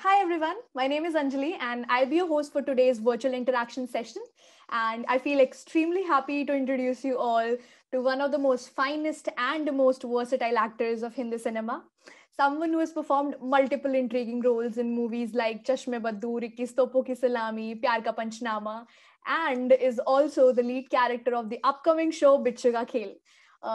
Hi everyone, my name is Anjali and I'll be your host for today's virtual interaction session. And I feel extremely happy to introduce you all to one of the most finest and most versatile actors of Hindi cinema. Someone who has performed multiple intriguing roles in movies like Chashme Baddu, Ikkis Topo Ki Salami, Pyar Ka Panchnama, and is also the lead character of the upcoming show Bichu Ka Khel.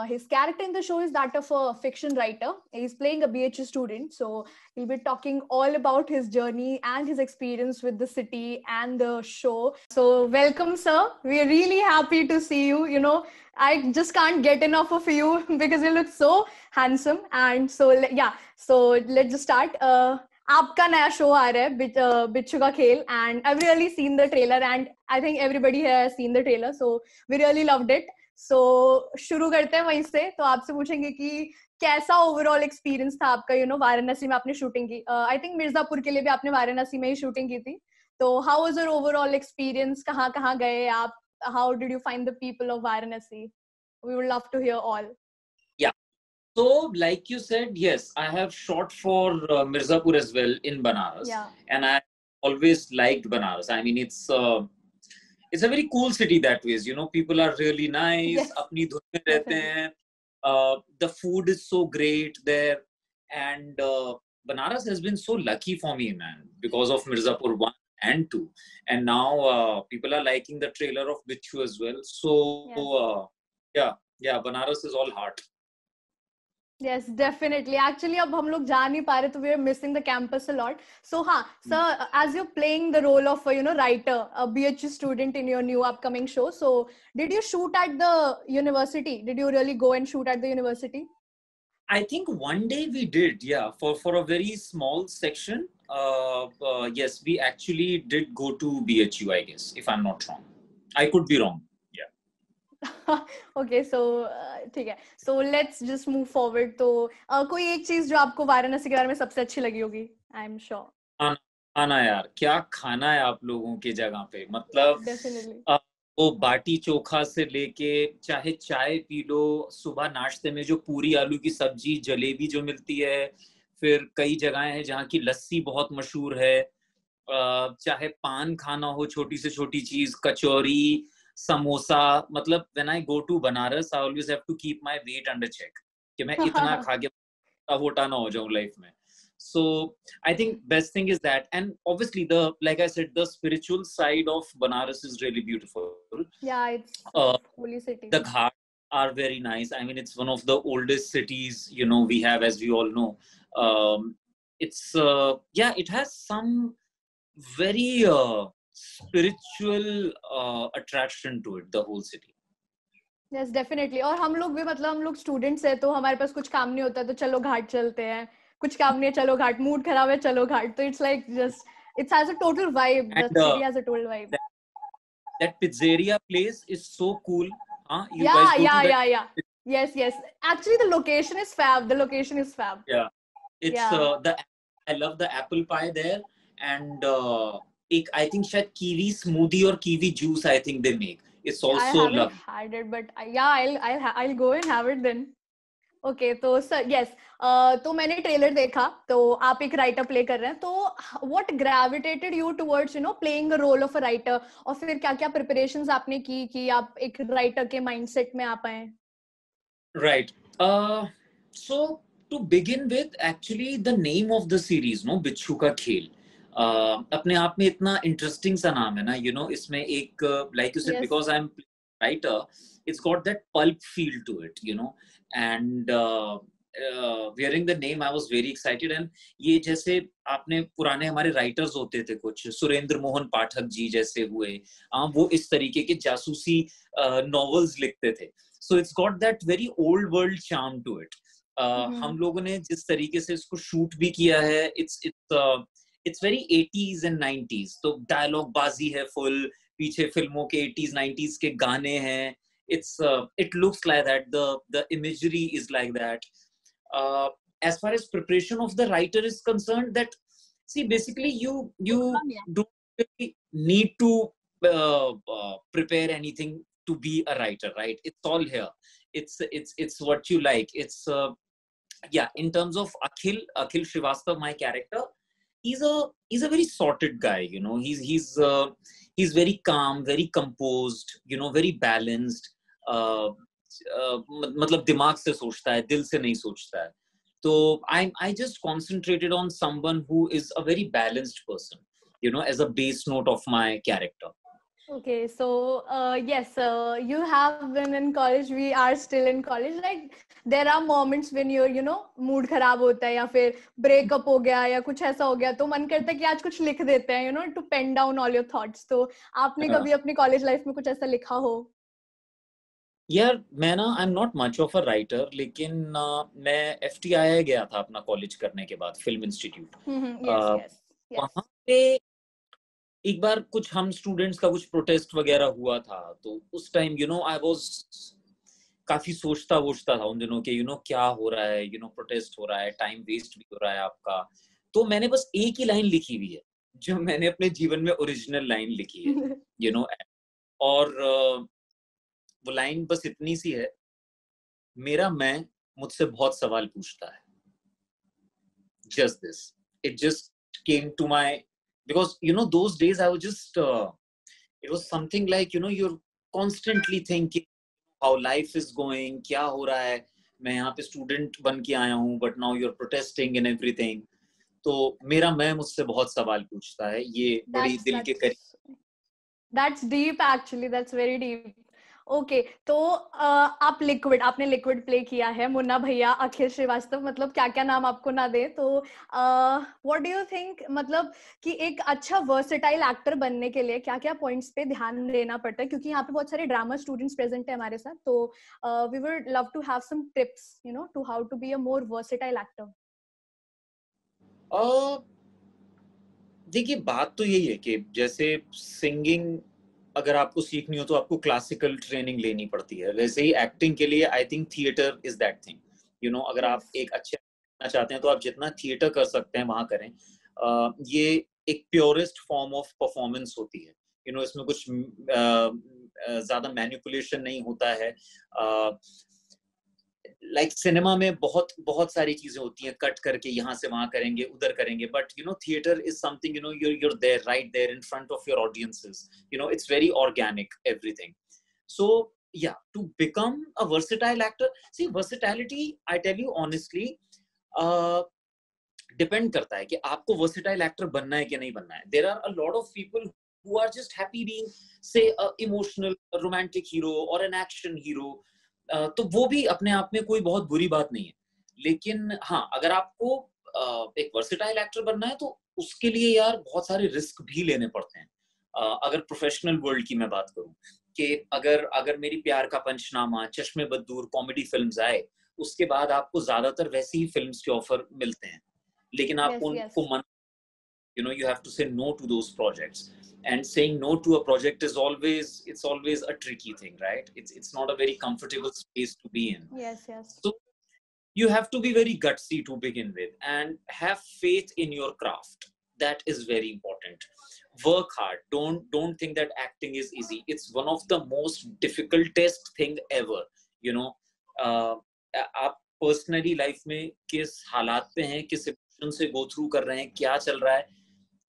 His character in the show is that of a fiction writer. He's playing a BHU student, so he'll be talking all about his journey and his experience with the city and the show. So, welcome, sir. We're really happy to see you. I just can't get enough of you because you look so handsome. And so, yeah, so let's just start. आपका नया show आ रहा है Bicchoo Ka Khel and I really seen the trailer and I think everybody has seen the trailer so we really loved it so शुरू करते हैं वहीं से तो आपसे पूछेंगे कि कैसा ओवरऑल एक्सपीरियंस था आपका वाराणसी में आपने शूटिंग की आई थिंक मिर्जापुर के लिए भी आपने वाराणसी में ही शूटिंग की थी तो how was your overall experience कहाँ गए आप how did you find the people of Varanasi we would love to hear all So, like you said, yes, I have shot for Mirzapur as well in Banaras, and I always liked Banaras. I mean, it's a very cool city that ways. People are really nice. अपनी धुन में रहते हैं. The food is so great there, and Banaras has been so lucky for me, man, because of Mirzapur 1 and 2, and now people are liking the trailer of Bichu as well. So, yeah, Banaras is all heart. Yes, definitely. Actually, अब हम लोग जा नहीं पा रहे तो we are missing the campus a lot. So हाँ, sir, as you're playing the role of writer, a BHU student in your new upcoming show. So did you shoot at the university? Did you really go and shoot at the university? I think one day we did, yeah, for a very small section. Yes, we actually did go to BHU, I guess, if I'm not wrong. I could be wrong. Okay, so ठीक है. So let's just move forward. तो कोई एक चीज जो आपको वाराणसी के बारे में सबसे अच्छी लगी होगी? I'm sure. खाना यार, क्या खाना है आप लोगों के जगह पे, मतलब वो बाटी चोखा से लेके चाहे चाय पी लो, सुबह नाश्ते में जो पूरी आलू की सब्जी, जलेबी जो मिलती है, फिर कई जगहें हैं जहाँ की लस्सी बहुत मशहूर है, चाहे पान खाना हो, छोटी से छोटी चीज, कचौरी, समोसा, मतलब when I go to Banaras, I always have to keep my weight under check कि मैं इतना खा के मोटा ना हो जाऊं लाइफ में. So I think best thing is that, and obviously like I said, the spiritual side of Banaras is really beautiful. Yeah, it's holy city. The ghats are very nice. I mean, it's one of the oldest cities we have, as we all know. It's it has some very spiritual attraction to it, the whole city. Yes, definitely. और हम लोग भी मतलब हम लोग students हैं तो हमारे पास कुछ काम नहीं होता तो चलो घाट चलते हैं, कुछ काम नहीं है चलो घाट, मूड खराब है चलो घाट. तो it's like just it has a total vibe. The city has a total vibe. That pizzeria place is so cool. Yeah. Yes. Actually, the location is fab. Yeah, it's I love the apple pie there, and I think शायद kiwi smoothie or kiwi juice I think they make. It's also lovely. I haven't had it, but I'll go and have it then. Okay, तो sir, yes, तो मैंने trailer देखा तो आप एक writer play कर रहे हैं तो what gravitated you towards playing the role of a writer और फिर क्या preparations आपने की कि आप एक राइटर के माइंडसेट में आ पाए? Right. So to begin with, actually the name of the series, बिच्छू का खेल, अपने आप में इतना इंटरेस्टिंग सा नाम है ना, इसमें एक like you said, because I'm a writer, it's got that pulp feel to it, and hearing the name I was very excited. And ये जैसे आपने पुराने हमारे राइटर्स होते थे कुछ, सुरेंद्र मोहन पाठक जी जैसे हुए, वो इस तरीके के जासूसी नॉवेल्स लिखते थे. So it's got that very old world charm to it. हम लोगों ने जिस तरीके से इसको शूट भी किया है, it's very 80s and 90s. तो डायलॉग बाजी है फुल, पीछे फिल्मों के 80s 90s के गाने हैं. It looks like that. The imagery is like that. As far as preparation of the writer is concerned, that basically you don't really need to prepare anything to be a writer, right? It's all here. It's what you like. It's in terms of Akhil Srivastav, my character, he's a very sorted guy, you know. He's very calm, very composed, you know, very balanced. मतलब दिमाग से सोचता है, दिल से नहीं सोचता है. तो I just concentrated on someone who is a very balanced person, you know, as a base note of my character. Okay, so yes, you have been in college. We are still in college. Like there are moments when your mood खराब होता है या फिर breakup हो गया या कुछ ऐसा हो गया तो मन करता है कि आज कुछ लिख देते हैं, to pen down all your thoughts. तो आपने कभी अपनी college life में कुछ ऐसा लिखा हो? यार मैं ना I am not much of a writer, लेकिन मैं FTII गया था अपना कॉलेज करने के बाद, फिल्म इंस्टीट्यूट. Yes. वहां पे एक बार कुछ हम स्टूडेंट्स का कुछ प्रोटेस्ट वगैरह हुआ था, तो उस टाइम आई वाज काफी सोचता था उन दिनों के क्या हो रहा है, प्रोटेस्ट हो रहा है, टाइम वेस्ट भी हो रहा है आपका. तो मैंने बस एक ही लाइन लिखी हुई है जो मैंने अपने जीवन में ओरिजिनल लाइन लिखी है. और वो लाइन बस इतनी सी है, मेरा मैं मुझसे बहुत सवाल पूछता है. Just this. It just came to my, because those days I was just it was something like you're constantly thinking how life is going, क्या हो रहा है, मैं यहाँ पे स्टूडेंट बन के आया हूँ, but now you're protesting and everything. तो मेरा मैं मुझसे बहुत सवाल पूछता है, ये बड़ी दिल के करीब. That's deep actually, that's very deep. Okay तो आपने लिक्विड प्ले किया है, मुन्ना भैया, अखिल श्रीवास्तव, मतलब क्या क्या नाम आपको ना दे. तो व्हाट डू यू थिंक, मतलब कि एक अच्छा वर्सेटाइल एक्टर बनने के लिए क्या क्या पॉइंट्स पे ध्यान देना पड़ता है, क्योंकि यहाँ पे बहुत सारे ड्रामा स्टूडेंट्स प्रेजेंट है हमारे साथ. तो we would love to have some tips to how to be a more versatile actor. देखिए बात तो यही है कि जैसे सिंगिंग अगर आपको सीखनी हो तो आपको क्लासिकल ट्रेनिंग लेनी पड़ती है, वैसे ही एक्टिंग के लिए I think theatre is that thing. अगर आप एक अच्छे करना चाहते हैं तो आप जितना थिएटर कर सकते हैं वहां करें. ये एक प्योरेस्ट फॉर्म ऑफ परफॉर्मेंस होती है. इसमें कुछ ज्यादा मैनिपुलेशन नहीं होता है. लाइक सिनेमा में बहुत बहुत सारी चीजें होती हैं, कट करके यहाँ से वहां करेंगे, उधर करेंगे, but theatre is something you're there, right there in front of your audiences. It's very organic, everything. So yeah, to become a versatile actor, see, versatility, I tell you honestly, depend करता है कि आपको versatile actor बनना है कि नहीं बनना है. There are a lot of people who are just happy being, say, a emotional romantic hero or an action hero. तो वो भी अपने आप में कोई बहुत बुरी बात नहीं है, लेकिन हाँ, अगर आपको एक वर्सेटाइल एक्टर बनना है तो उसके लिए यार बहुत सारे रिस्क भी लेने पड़ते हैं. अगर प्रोफेशनल वर्ल्ड की मैं बात करूं कि अगर मेरी प्यार का पंचनामा, चश्मे बदूर कॉमेडी फिल्म्स आए, उसके बाद आपको ज्यादातर वैसी ही फिल्म्स के ऑफर मिलते हैं, लेकिन आप उनको मन you have to say no to those projects. And saying no to a project is always a tricky thing, right? It's not a very comfortable space to be in. Yes. So you have to be very gutsy to begin with and have faith in your craft. That is very important. Work hard. Don't think that acting is easy. It's one of the most difficultest thing ever. आप personally life में किस हालात पे हैं, किस emotion से go through कर रहे हैं, क्या चल रहा है,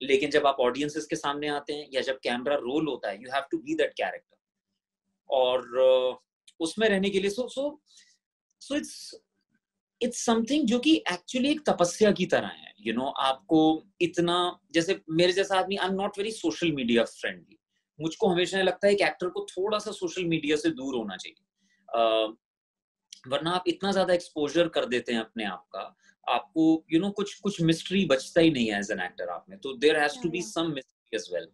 लेकिन जब आप ऑडियंसेस के सामने आते हैं या जब कैमरा रोल होता है, you have to be that character. और उसमें रहने के लिए सो इट्स समथिंग जो कि एक्चुअली एक तपस्या की तरह है. आपको इतना, जैसे मेरे जैसा आदमी, I am not very social media friendly. मुझको हमेशा लगता है कि एक्टर को थोड़ा सा सोशल मीडिया से दूर होना चाहिए, वरना आप इतना ज्यादा एक्सपोजर कर देते हैं अपने आप का, आपको कुछ मिस्ट्री बचता ही नहीं है एज एन एक्टर आप में. तो there has to be some mystery as well.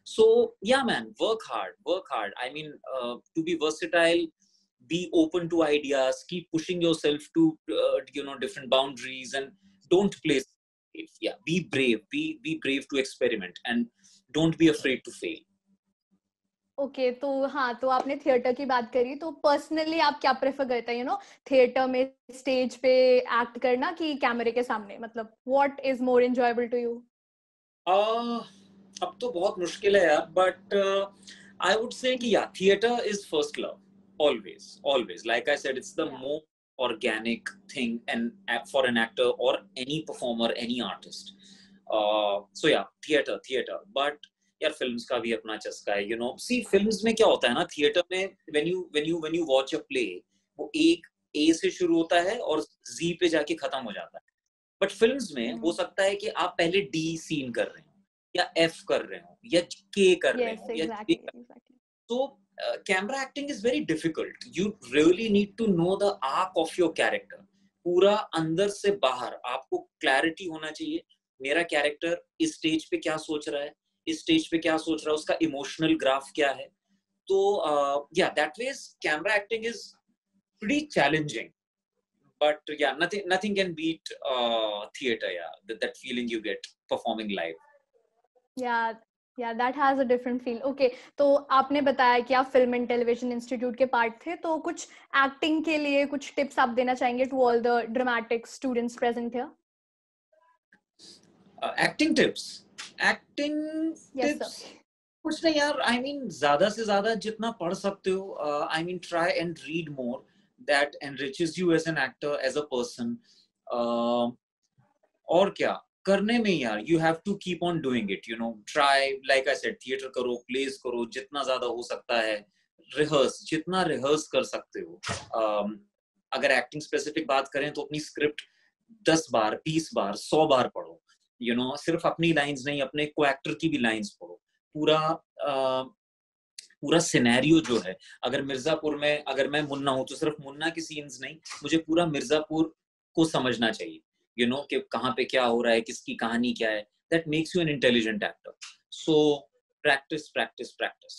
So yeah man, work hard. I mean, to be versatile, be open to ideas, keep pushing yourself to different boundaries, and don't play safe. Yeah, be brave to experiment, and don't be afraid to fail. Okay तो हाँ, तो आपने theatre की बात करी, तो personally आप क्या प्रेफर करते हैं थिएटर में स्टेज पे एक्ट करना कि कैमरे के सामने, मतलब what is more enjoyable to you? अब तो बहुत मुश्किल है यार, बट आई वुड से कि या, theatre is first love. Always, like I said, it's the more organic thing and for an actor or any performer, any artist. सो या theatre but यार फिल्म्स का भी अपना चस्का है, सी फिल्म्स में क्या होता है ना, थिएटर में when you watch a play, वो एक ए से शुरू होता है और जी पे जाके खत्म हो जाता है। बट फिल्म्स में हो सकता है कि आप पहले डी सीन कर रहे हो या एफ कर रहे हो या के कर रहे Yes, हो या जे exactly, कर, exactly. तो camera acting is very difficult. You really need to know the arc of your character, पूरा अंदर से बाहर आपको क्लैरिटी होना चाहिए। मेरा कैरेक्टर इस स्टेज पे क्या सोच रहा है, इस स्टेज पे क्या सोच रहा है, उसका इमोशनल ग्राफ क्या है। तो yeah that ways camera acting is pretty challenging, but yeah, nothing can beat theater. Yeah, that feeling you get performing live. Yeah, yeah, that has a different feel. Okay, तो आपने बताया कि आप film and television institute के part थे, तो कुछ acting के लिए कुछ टिप्स आप देना चाहेंगे to all the dramatic students present here? Acting tips. Acting Yes, sir. tips. कुछ नहीं यार, आई मीन ज्यादा से ज्यादा जितना पढ़ सकते हो, I mean try and read more, that enriches you as an actor, as a person. और क्या करने में यार, you have to keep on doing it, try, like I said, theatre करो, प्लेस करो, जितना ज्यादा हो सकता है, रिहर्स, जितना रिहर्स कर सकते हो। अगर एक्टिंग स्पेसिफिक बात करें तो अपनी स्क्रिप्ट 10 बार, 20 बार, 100 बार पढ़ो। सिर्फ अपनी लाइंस नहीं, अपने को एक्टर की भी लाइंस पढ़ो। पूरा पूरा सिनेरियो जो है, अगर मिर्जापुर में अगर मैं मुन्ना हूं तो सिर्फ मुन्ना की सीन्स नहीं, मुझे पूरा मिर्जापुर को समझना चाहिए, कि कहाँ पे क्या हो रहा है, किसकी कहानी क्या है। That makes you an intelligent actor. So practice practice practice.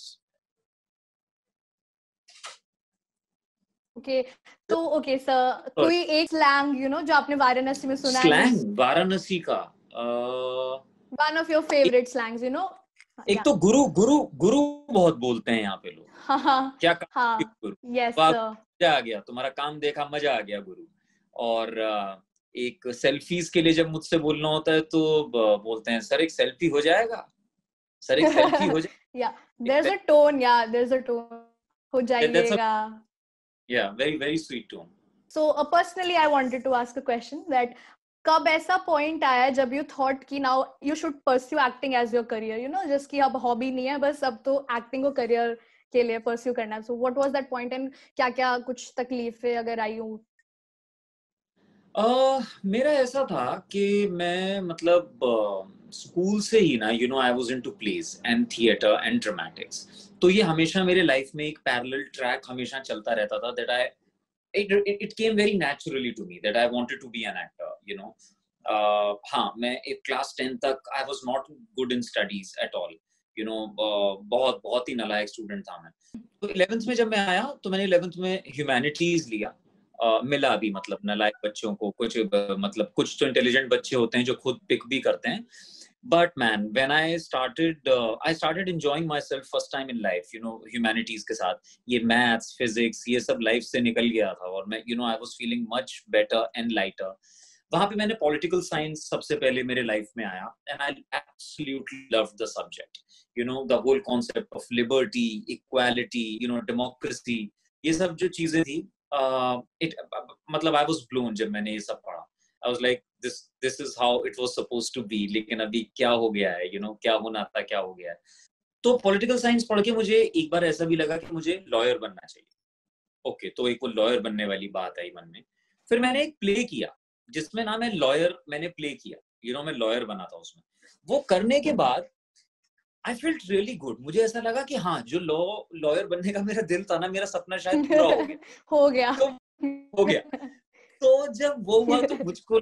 Okay, तो ओके सर, कोई एक स्लैंग जो आपने वाराणसी में सुना है, स्लैंग वाराणसी का, one of your favourite slangs, एक तो गुरु गुरु गुरु बहुत बोलते हैं यहाँ पे लोग। हाँ क्या काम हाँ, गुरु, यस वाह, सर। मजा आ गया, तुम्हारा काम देखा, मजा आ गया गुरु। और एक सेल्फीज के लिए जब मुझसे बोलना होता है तो बोलते हैं, सर एक सेल्फी हो जाएगा, सर एक सेल्फी हो जाएगा। Yeah there is a tone, yeah there is a tone, हो जाइएगा। Yeah very very sweet tone. So personally I wanted to ask a question that कब ऐसा पॉइंट आया जब यू थॉट कि now you should pursue acting as your career, just कि अब hobby नहीं है, बस अब तो एक्टिंग को करियर के लिए परस्यू करना है। So what was that point and क्या क्या कुछ तकलीफें अगर आई हो? मेरा ऐसा था कि मैं मतलब स्कूल से ही ना, I was into place and theatre and dramatics. तो ये हमेशा मेरे लाइफ में एक पैरेलल ट्रैक हमेशा चलता रहता था, that I it came very naturally to me that I wanted to be an actor. हाँ, मैं एक क्लास 10 तक I was not good in studies at all. बहुत बहुत ही नालायक स्टूडेंट था मैं। तो 11th में जब मैं आया तो मैंने 11th में ह्यूमैनिटीज लिया। मिला भी, मतलब नालायक बच्चों को कुछ, मतलब कुछ तो इंटेलिजेंट बच्चे होते हैं जो खुद पिक भी करते हैं। But man, when I started enjoying myself first time in life, humanities के साथ, ये maths, physics, ये सब life से निकल गया था और मैं, I was feeling much better and lighter. वहाँ पे मैंने political science सबसे पहले मेरे life में आया, and I absolutely loved the subject. The whole concept of liberty, equality, democracy, ये सब जो चीजें थी, मतलब I was blown जब मैंने ये सब पढ़ा। I was like, this is how it was supposed to be, लेकिन अभी क्या हो गया है, क्या होना था, क्या हो गया है। तो पॉलिटिकल साइंस पढ़ के मुझे एक बार ऐसा भी लगा कि मुझे लॉयर बनना चाहिए। ओके, तो एक वो लॉयर बनने वाली बात आई मन में। फिर मैंने एक प्ले किया जिसमें ना मैं लॉयर, मैंने प्ले किया, मैं लॉयर बना था उसमें। वो करने के बाद आई फेल्ट रियली गुड। मुझे ऐसा लगा कि हाँ, जो लॉयर बनने का मेरा दिल था ना, मेरा सपना शायद पूरा हो गया। हो गया तो हो गया। तो जब वो हुआ तो मुझको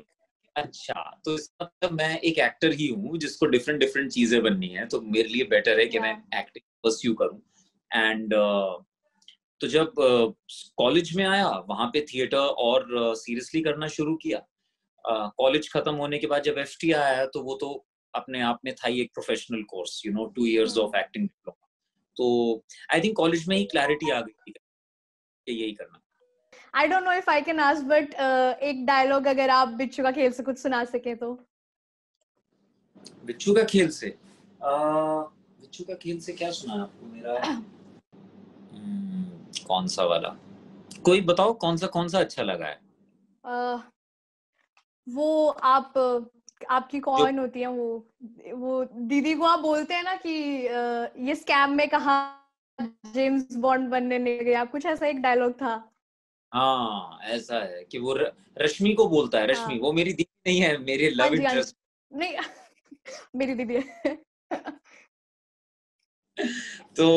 अच्छा, तो इसका मतलब मैं एक एक्टर ही हूँ जिसको डिफरेंट डिफरेंट चीजें बननी है, तो मेरे लिए बेटर है कि मैं एक्टिंग परस्यू करूँ। एंड तो जब कॉलेज में आया, वहां पे थिएटर और सीरियसली करना शुरू किया। कॉलेज खत्म होने के बाद जब FT आया तो वो तो अपने आप में था ही एक professional course, 2 years of acting diploma. तो आई थिंक कॉलेज में ही क्लैरिटी आ गई थी कि यही करना। I don't know if I can ask, but एक डायलॉग अगर आप बिच्छू का खेल से कुछ सुना सके तो। बिच्छू का खेल से, बिच्छू का खेल से क्या सुना आपको मेरा? कौन सा वाला, कोई बताओ, कौन सा अच्छा लगा है? वो आप आपकी कौन होती है वो दीदी को आप बोलते हैं ना कि ये स्कैम में कहा जेम्स बॉन्ड बनने नहीं गया, कुछ ऐसा एक डायलॉग था। हाँ ऐसा है कि वो रश्मि को बोलता है। रश्मि हाँ वो मेरी दीदी नहीं है, मेरे हाँ लव जी हाँ जी, इंटरेस्ट। नहीं मेरी दीदी है। तो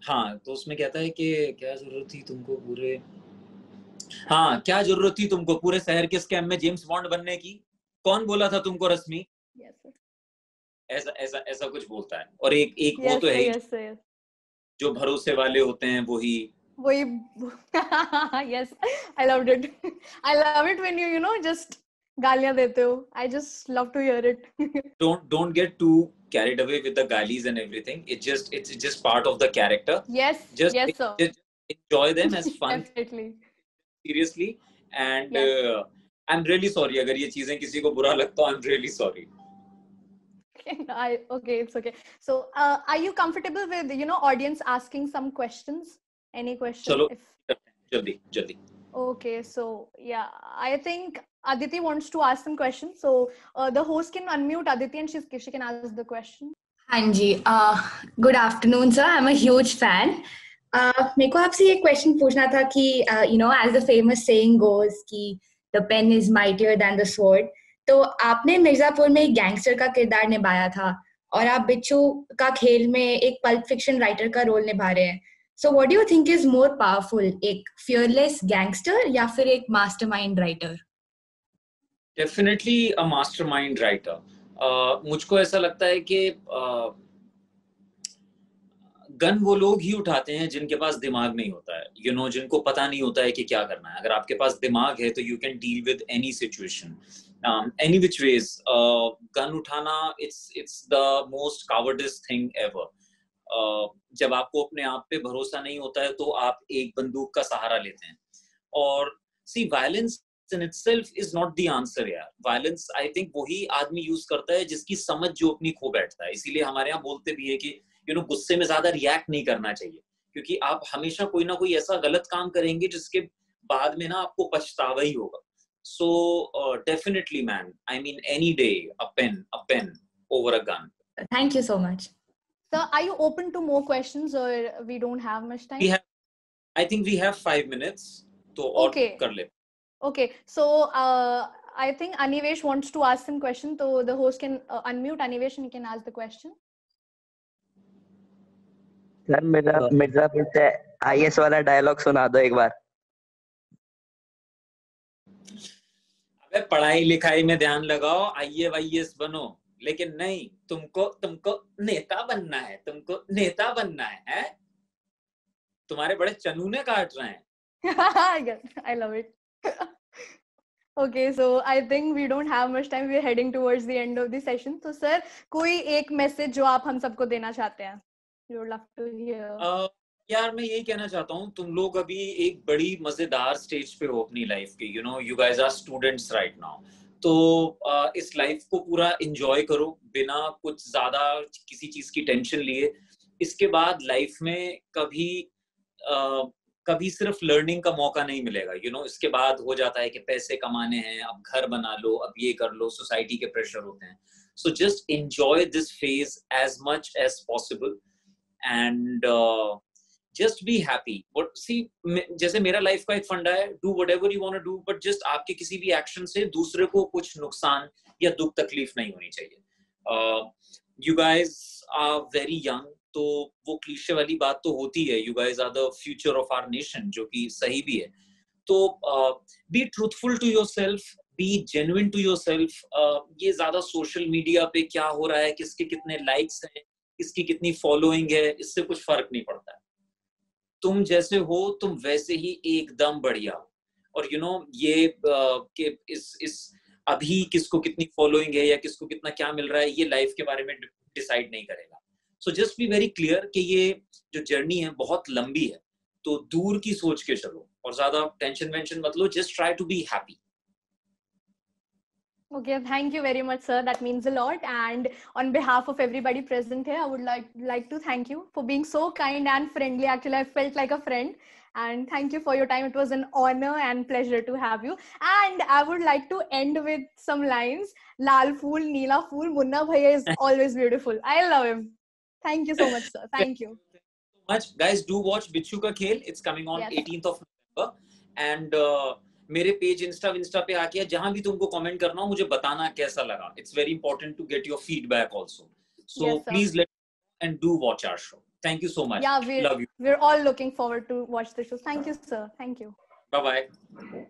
हाँ, तो उसमें कहता है कि क्या जरूरत थी तुमको पूरे, हाँ क्या जरूरत थी तुमको पूरे शहर के स्कैम में जेम्स बॉन्ड बनने की, कौन बोला था तुमको रश्मि, यस सर, ऐसा ऐसा ऐसा कुछ बोलता है। और एक एक वो यस तो है सर, ही, यस सर, जो भरोसे वाले होते हैं वही। वही। Yes, I loved it. I love it when you know just गालियां देते हो। I just love to hear it. Don't get too carried away with the galis and everything. It's just part of the character. Yes, Just yes sir, just enjoy them as fun, definitely. seriously. And yes. I'm really sorry अगर ये चीजें किसी को बुरा लगता, I'm really sorry. Okay, it's okay. So, are you comfortable with, audience asking some questions? Any question? चलो If जल्दी जल्दी। okay, so yeah, I think Aditi wants to ask some questions. So, the host can unmute Aditi and she can ask the question. हाँ जी, good afternoon sir, I am a huge fan. मेरे को आपसे ये question पूछना था कि as the famous saying goes कि the pen is mightier than the sword. तो आपने मिर्जापुर में एक गैंगस्टर का किरदार निभाया था और आप बिच्छू का खेल में एक पल्प फिक्शन राइटर का रोल निभा रहे हैं। So what do you think is more powerful, एक फियरलेस गैंगस्टर या फिर एक mastermind writer? Definitely a mastermind writer. मुझको ऐसा लगता है कि गन वो लोग ही उठाते हैं जिनके पास दिमाग नहीं होता है, जिनको पता नहीं होता है कि क्या करना है। अगर आपके पास दिमाग है तो you can deal with any situation, any which ways. Gun उठाना it's the most cowardice thing ever. जब आपको अपने आप पे भरोसा नहीं होता है तो आप एक बंदूक का सहारा लेते हैं। और see violence in itself is not the answer यार। वायलेंस आई थिंक वही आदमी यूज करता है जिसकी समझ जो अपनी खो बैठता है। इसीलिए हमारे यहाँ बोलते भी है कि गुस्से में ज्यादा रिएक्ट नहीं करना चाहिए, क्योंकि आप हमेशा कोई ना कोई ऐसा गलत काम करेंगे जिसके बाद में ना आपको पछतावा ही होगा। So definitely man, I mean any day a pen over a gun. Thank you so much. So, are you open to more questions or we don't have much time? I think we have 5 minutes, तो और Okay. कर ले। Okay, so I think Anivesh wants to ask some question. So the host can unmute Anivesh and he can ask the question. Sir Mirzapur से IAS वाला dialogue सुना दो एक बार। अबे पढ़ाई लिखाई में ध्यान लगाओ, आईएएस बनो, लेकिन नहीं, तुमको नेता बनना है, तुमको नेता बनना है? तुम्हारे बड़े चनूने काट रहे हैं। I love it. Okay, so I think we don't have much time. We're heading towards the end of the session. So sir, कोई एक मैसेज जो आप हम सबको देना चाहते हैं? We would love to hear. यार मैं यही कहना चाहता हूँ, तुम लोग अभी एक बड़ी मजेदार स्टेज पे हो अपनी लाइफ की। You guys are students right now. तो इस लाइफ को पूरा एंजॉय करो बिना कुछ ज्यादा किसी चीज की टेंशन लिए। इसके बाद लाइफ में कभी सिर्फ लर्निंग का मौका नहीं मिलेगा। इसके बाद हो जाता है कि पैसे कमाने हैं, अब घर बना लो, अब ये कर लो, सोसाइटी के प्रेशर होते हैं। So just enjoy this phase as much as possible and just be happy. जैसे मेरा लाइफ का एक फंडा है, do whatever you want to do, but just आपके किसी भी एक्शन से दूसरे को कुछ नुकसान या दुख तकलीफ नहीं होनी चाहिए। You guys are very young, तो वो क्लीशे वाली बात तो होती है, you guys are the future of our nation, जो कि सही भी है। तो be truthful to yourself, be genuine to yourself। ये ज्यादा सोशल मीडिया पे क्या हो रहा है, किसके कितने लाइक्स हैं, किसकी कितनी फॉलोइंग है, इससे कुछ फर्क नहीं पड़ता है। तुम जैसे हो तुम वैसे ही एकदम बढ़िया। और ये कि इस अभी किसको कितनी फॉलोइंग है या किसको कितना क्या मिल रहा है, ये लाइफ के बारे में डिसाइड नहीं करेगा। So just be very clear कि ये जो जर्नी है बहुत लंबी है, तो दूर की सोच के चलो और ज्यादा टेंशन वेंशन मत लो। Just try to be happy. Okay, thank you very much, sir. That means a lot. And on behalf of everybody present here, I would like to thank you for being so kind and friendly. Actually, I felt like a friend. And thank you for your time. It was an honor and pleasure to have you. And I would like to end with some lines. Lal Fool, Neela Fool, Munna Bhaiya is always beautiful. I love him. Thank you so much, sir. Thank you. Much. Guys, do watch Bichu Ka Khel. It's coming on Yes. 18th of November. And मेरे page Insta पे आके जहां भी तुमको comment करना हो मुझे बताना कैसा लगा. It's very important to get your feedback also. So Yes, sir. please let and do watch our show. Thank you so much. Yeah, Love you. we're all looking forward to watch the show. Thank you, sir. Thank you. Bye bye.